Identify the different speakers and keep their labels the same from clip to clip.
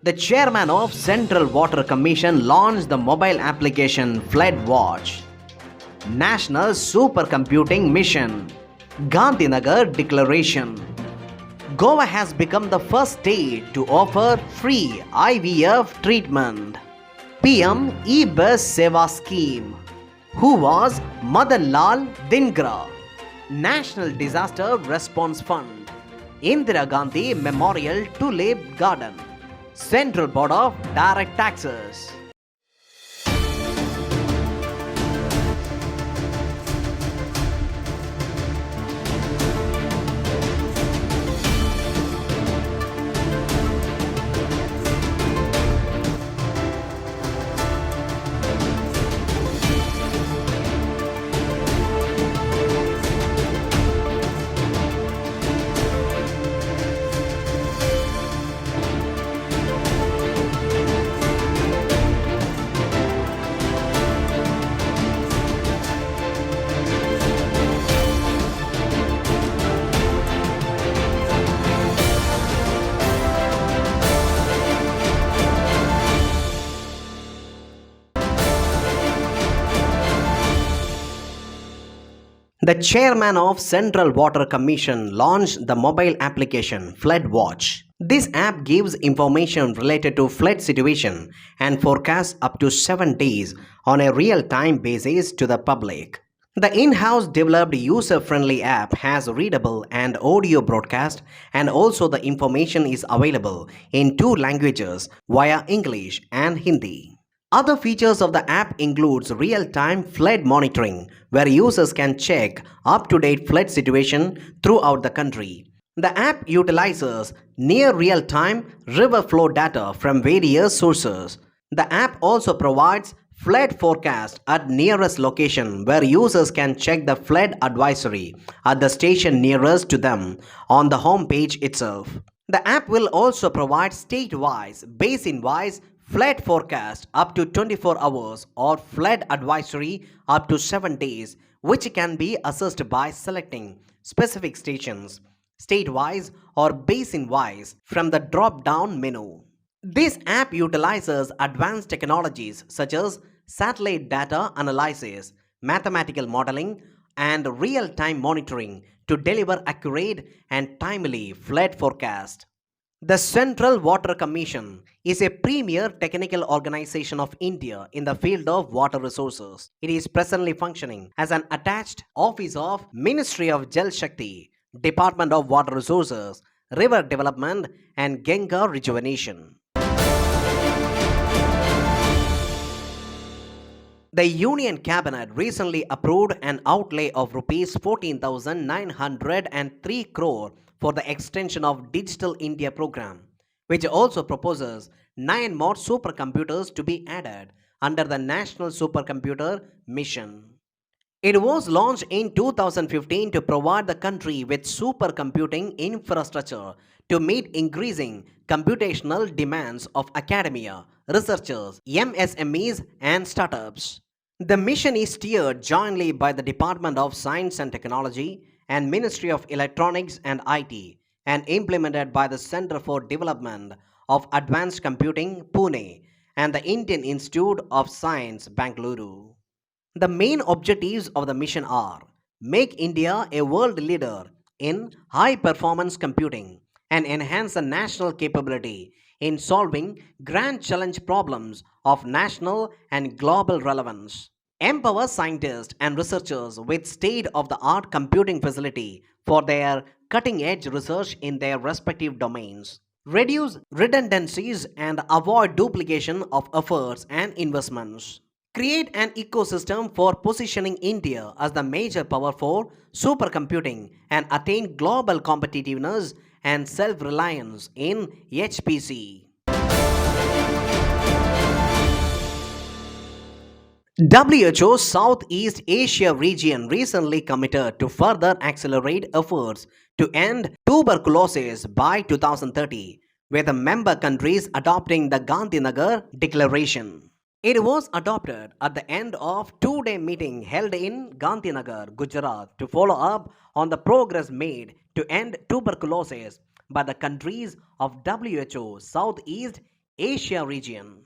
Speaker 1: The chairman of Central Water Commission launched the mobile application FLOODWATCH. National Supercomputing Mission. Gandhinagar Declaration. Goa has become the first state to offer free IVF treatment. PM-EBUS SEWA scheme. Who was Madan DHINGRA? National Disaster Response Fund. Indira Gandhi Memorial Tulip Garden. Central Board of Direct Taxes. The chairman of Central Water Commission launched the mobile application FLOODWATCH. This app gives information related to flood situation and forecasts up to 7 days on a real-time basis to the public. The in-house developed user-friendly app has readable and audio broadcast, and also the information is available in 2 languages via English and Hindi. Other features of the app includes real-time flood monitoring, where users can check up-to-date flood situation throughout the country. The app utilizes near real-time river flow data from various sources. The app also provides flood forecast at nearest location, where users can check the flood advisory at the station nearest to them on the home page itself. The app will also provide state-wise, basin-wise flood forecast up to 24 hours or flood advisory up to 7 days, which can be assessed by selecting specific stations, state-wise or basin-wise, from the drop-down menu. This app utilizes advanced technologies such as satellite data analysis, mathematical modeling, and real-time monitoring to deliver accurate and timely flood forecast. The Central Water Commission is a premier technical organization of India in the field of water resources. It is presently functioning as an attached office of Ministry of Jal Shakti, Department of Water Resources, River Development and Ganga Rejuvenation. The Union Cabinet recently approved an outlay of Rs 14,903 crore for the extension of Digital India program, which also proposes 9 more supercomputers to be added under the National Supercomputer Mission. It was launched in 2015 to provide the country with supercomputing infrastructure to meet increasing computational demands of academia, researchers, MSMEs, and startups. The mission is steered jointly by the Department of Science and Technology and Ministry of Electronics and IT, and implemented by the Center for Development of Advanced Computing, Pune, and the Indian Institute of Science, Bangalore. The main objectives of the mission are: make India a world leader in high-performance computing and enhance the national capability in solving grand challenge problems of national and global relevance. Empower scientists and researchers with state-of-the-art computing facility for their cutting-edge research in their respective domains. Reduce redundancies and avoid duplication of efforts and investments. Create an ecosystem for positioning India as the major power for supercomputing and attain global competitiveness and self-reliance in HPC. WHO Southeast Asia region recently committed to further accelerate efforts to end tuberculosis by 2030, with the member countries adopting the Gandhinagar Declaration. It was adopted at the end of 2-day meeting held in Gandhinagar, Gujarat, to follow up on the progress made to end tuberculosis by the countries of WHO Southeast Asia region.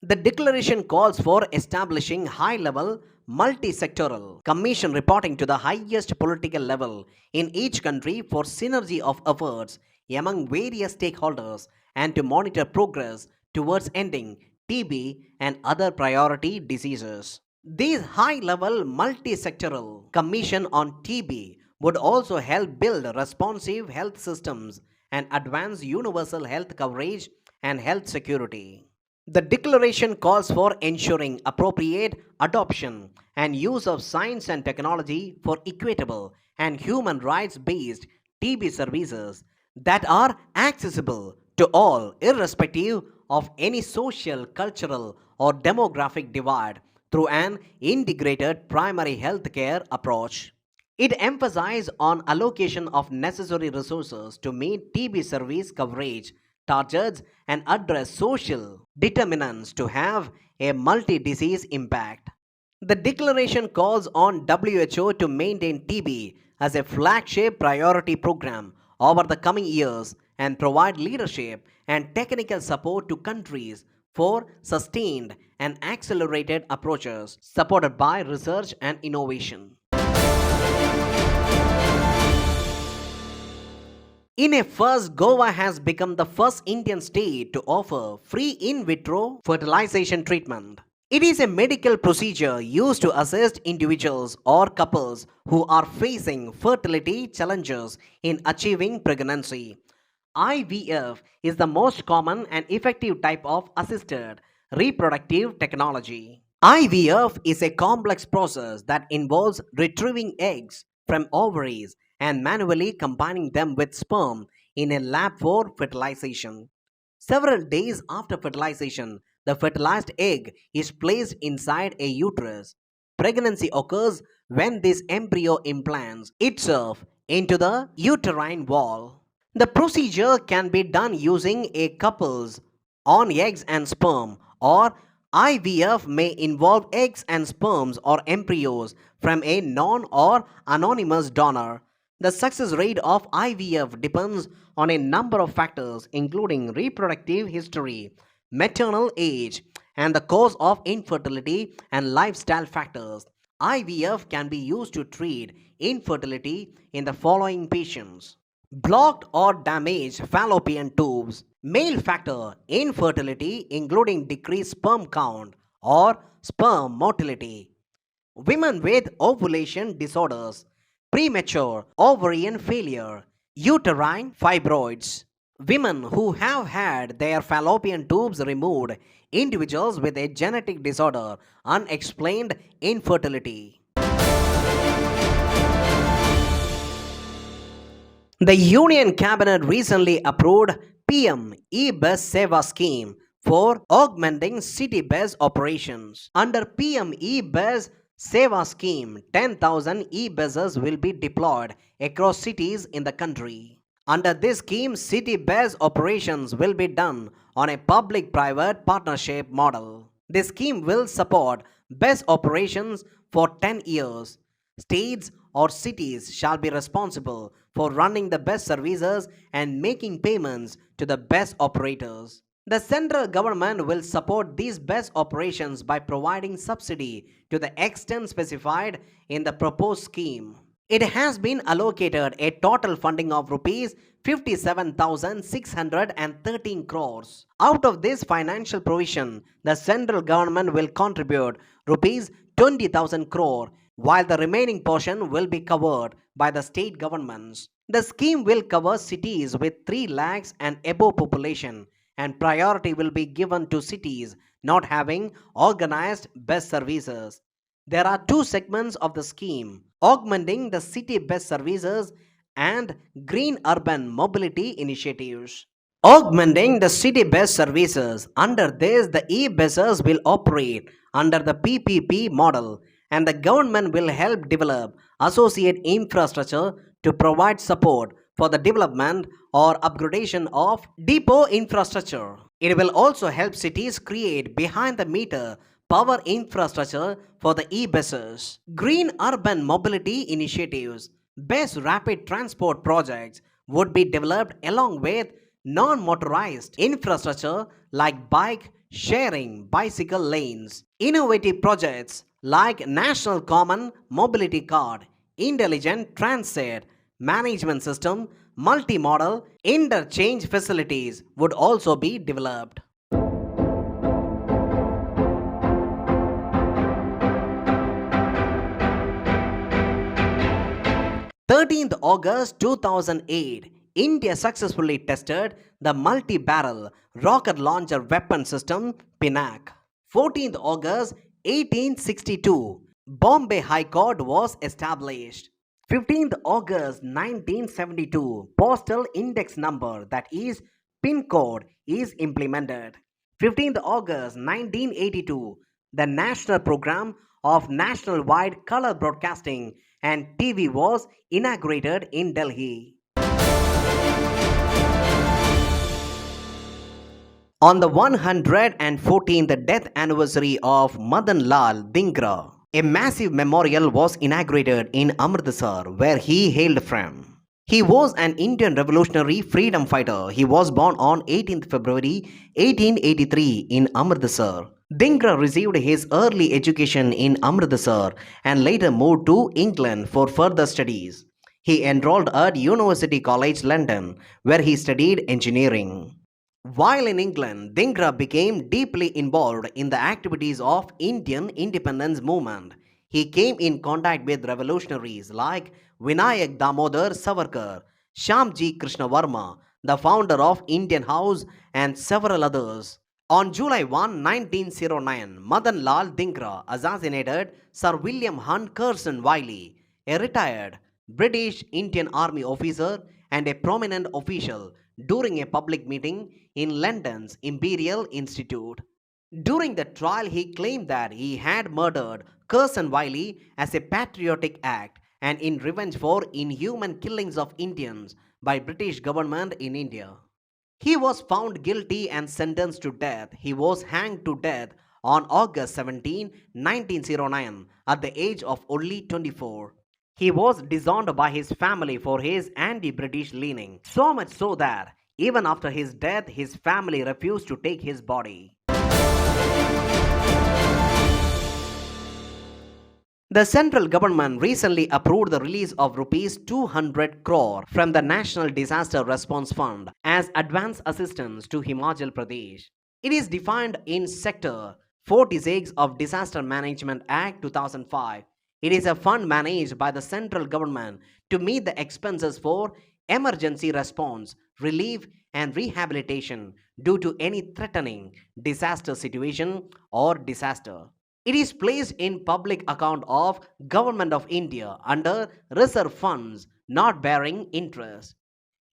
Speaker 1: The declaration calls for establishing high-level multi-sectoral commission reporting to the highest political level in each country for synergy of efforts among various stakeholders and to monitor progress towards ending TB and other priority diseases. These high-level multi-sectoral commission on TB would also help build responsive health systems and advance universal health coverage and health security. The declaration calls for ensuring appropriate adoption and use of science and technology for equitable and human rights based TB services that are accessible to all, irrespective of any social, cultural, or demographic divide, through an integrated primary health care approach. It emphasizes on allocation of necessary resources to meet TB service coverage targets and address social determinants to have a multi-disease impact. The declaration calls on WHO to maintain TB as a flagship priority program over the coming years and provide leadership and technical support to countries for sustained and accelerated approaches supported by research and innovation. In a first, Goa has become the first Indian state to offer free in vitro fertilization treatment. It is a medical procedure used to assist individuals or couples who are facing fertility challenges in achieving pregnancy. IVF is the most common and effective type of assisted reproductive technology. IVF is a complex process that involves retrieving eggs from ovaries and manually combining them with sperm in a lab for fertilization. Several days after fertilization, the fertilized egg is placed inside a uterus. Pregnancy occurs when this embryo implants itself into the uterine wall. The procedure can be done using a couple's own eggs and sperm, or IVF may involve eggs and sperms or embryos from a non or anonymous donor. The success rate of IVF depends on a number of factors, including reproductive history, maternal age, and the cause of infertility and lifestyle factors. IVF can be used to treat infertility in the following patients: blocked or damaged fallopian tubes, male factor infertility, including decreased sperm count or sperm motility, women with ovulation disorders, premature ovarian failure, uterine fibroids, women who have had their fallopian tubes removed, individuals with a genetic disorder, unexplained infertility. The Union Cabinet recently approved PM-EBUS SEWA scheme for augmenting city-based operations. Under PM-EBUS SEWA scheme, 10,000 e-buses will be deployed across cities in the country. Under this scheme, city-based operations will be done on a public-private partnership model. This scheme will support bus operations for 10 years. States or cities shall be responsible for running the bus services and making payments to the bus operators. The central government will support these bus operations by providing subsidy to the extent specified in the proposed scheme. It has been allocated a total funding of rupees 57,613 crores. Out of this financial provision, the central government will contribute rupees 20,000 crore, while the remaining portion will be covered by the state governments. The scheme will cover cities with 3 lakhs and above population, and priority will be given to cities not having organized bus services. There are 2 segments of the scheme: augmenting the city bus services and green urban mobility initiatives. Augmenting the city bus services. Under this, the e-buses will operate under the PPP model, and the government will help develop associate infrastructure to provide support for the development or upgradation of depot infrastructure. It will also help cities create behind the meter power infrastructure for the e-buses. Green urban mobility initiatives. Best rapid transport projects would be developed along with non-motorized infrastructure like bike sharing, bicycle lanes, innovative projects like National Common Mobility Card, Intelligent Transit Management System, multimodal interchange facilities would also be developed. 13th August 2008, India successfully tested the multi-barrel rocket launcher weapon system Pinak. 14th August 1862, Bombay High Court was established. 15th August 1972, postal index number, that is PIN code, is implemented. 15th August 1982, the national program of national-wide color broadcasting and TV was inaugurated in Delhi. On the 114th death anniversary of Madan Lal Dhingra, a massive memorial was inaugurated in Amritsar, where he hailed from. He was an Indian revolutionary freedom fighter. He was born on 18th February 1883 in Amritsar. Dhingra received his early education in Amritsar and later moved to England for further studies. He enrolled at University College London, where he studied engineering. While in England, Dhingra became deeply involved in the activities of Indian independence movement. He came in contact with revolutionaries like Vinayak Damodar Savarkar, Shyamji Krishnavarma, the founder of Indian House, and several others. On July 1, 1909, Madan Lal Dhingra assassinated Sir William Hunt Curzon Wiley, a retired British Indian Army officer and a prominent official, during a public meeting in London's Imperial Institute. During the trial, he claimed that he had murdered Curzon Wiley as a patriotic act and in revenge for inhuman killings of Indians by British government in India. He was found guilty and sentenced to death. He was hanged to death on August 17, 1909 at the age of only 24. He was disowned by his family for his anti-British leaning, so much so that even after his death, his family refused to take his body. The central government recently approved the release of Rs 200 crore from the National Disaster Response Fund as advance assistance to Himachal Pradesh. It is defined in Sector 46 of Disaster Management Act 2005. It is a fund managed by the central government to meet the expenses for emergency response, relief, and rehabilitation due to any threatening disaster situation or disaster. It is placed in public account of Government of India under reserve funds not bearing interest.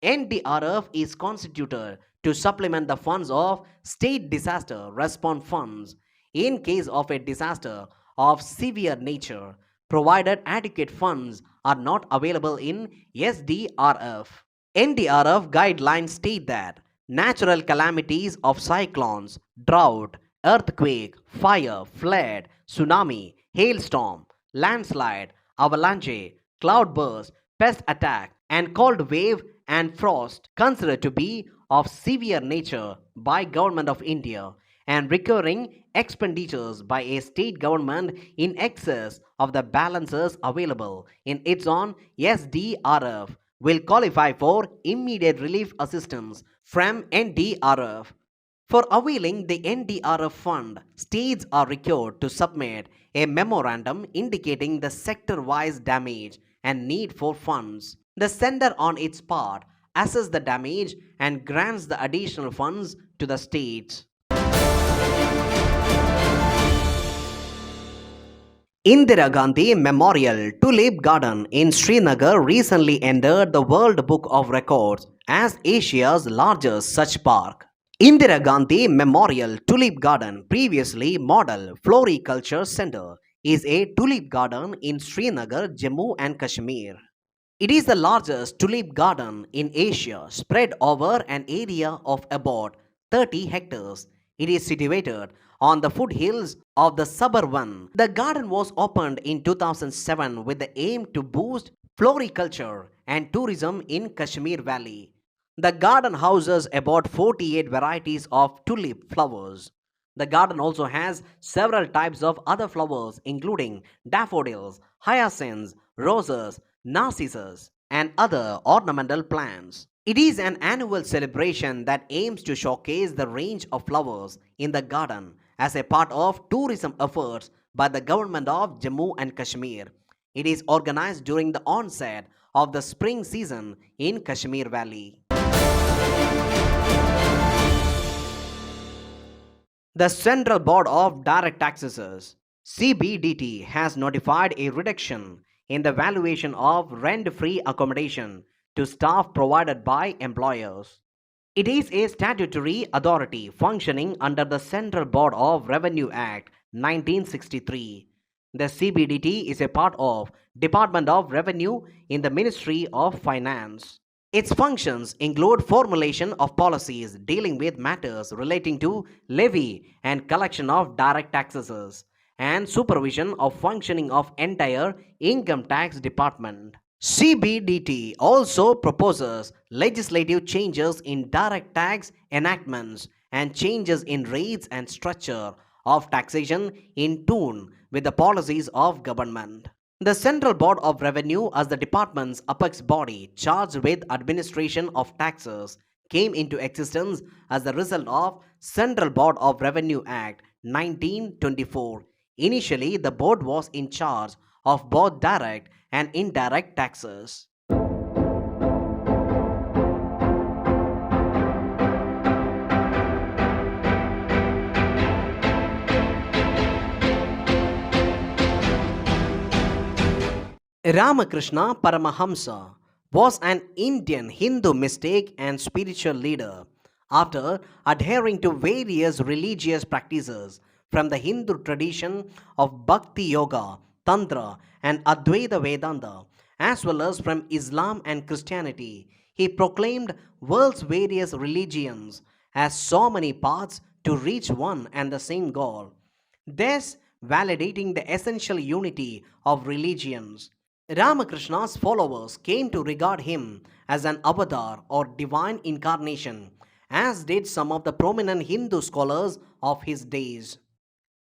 Speaker 1: NDRF is constituted to supplement the funds of state disaster response funds in case of a disaster of severe nature, provided adequate funds are not available in SDRF. NDRF guidelines state that natural calamities of cyclones, drought, earthquake, fire, flood, tsunami, hailstorm, landslide, avalanche, cloudburst, pest attack, and cold wave and frost considered to be of severe nature by Government of India and recurring expenditures by a state government in excess of the balances available in its own SDRF will qualify for immediate relief assistance from NDRF. For availing the NDRF fund, states are required to submit a memorandum indicating the sector-wise damage and need for funds. The center on its part assesses the damage and grants the additional funds to the states. Indira Gandhi Memorial Tulip Garden in Srinagar recently entered the World Book of Records as Asia's largest such park. Indira Gandhi Memorial Tulip Garden, previously Model Floriculture Center, is a tulip garden in Srinagar, Jammu and Kashmir. It is the largest tulip garden in Asia, spread over an area of about 30 hectares. It is situated on the foothills of the Suburban. The garden was opened in 2007 with the aim to boost floriculture and tourism in Kashmir Valley. The garden houses about 48 varieties of tulip flowers. The garden also has several types of other flowers including daffodils, hyacinths, roses, narcissus, and other ornamental plants. It is an annual celebration that aims to showcase the range of flowers in the garden as a part of tourism efforts by the government of Jammu and Kashmir. It is organized during the onset of the spring season in Kashmir Valley. The Central Board of Direct Taxes (CBDT) has notified a reduction in the valuation of rent-free accommodation to staff provided by employers. It is a statutory authority functioning under the Central Board of Revenue Act 1963. The CBDT is a part of Department of Revenue in the Ministry of Finance. Its functions include formulation of policies dealing with matters relating to levy and collection of direct taxes and supervision of functioning of entire income tax department. CBDT also proposes legislative changes in direct tax enactments and changes in rates and structure of taxation in tune with the policies of government. The Central Board of Revenue, as the department's apex body charged with administration of taxes, came into existence as the result of Central Board of Revenue Act 1924. Initially, the board was in charge of both direct and indirect taxes. Ramakrishna Paramahamsa was an Indian Hindu mystic and spiritual leader. After adhering to various religious practices from the Hindu tradition of Bhakti Yoga, Tantra, and Advaita Vedanta, as well as from Islam and Christianity, he proclaimed world's various religions as so many paths to reach one and the same goal, thus validating the essential unity of religions. Ramakrishna's followers came to regard him as an avatar or divine incarnation, as did some of the prominent Hindu scholars of his days.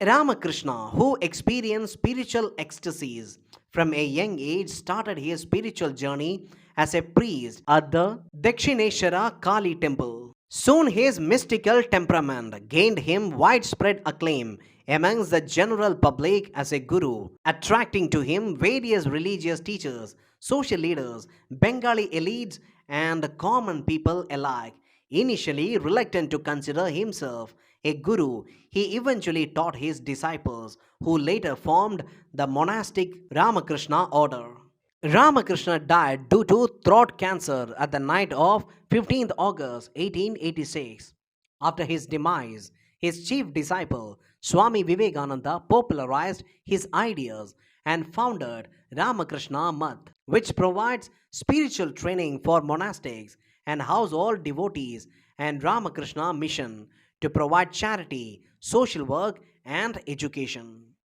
Speaker 1: Ramakrishna, who experienced spiritual ecstasies from a young age, started his spiritual journey as a priest at the Dakshineshwara Kali temple. Soon his mystical temperament gained him widespread acclaim amongst the general public as a guru, attracting to him various religious teachers, social leaders, Bengali elites, and common people alike. Initially reluctant to consider himself a guru, he eventually taught his disciples, who later formed the monastic Ramakrishna order. Ramakrishna died due to throat cancer at the night of 15th August 1886. After his demise, his chief disciple Swami Vivekananda popularized his ideas and founded Ramakrishna Math, which provides spiritual training for monastics and household devotees, and Ramakrishna Mission to provide charity, social work, and education.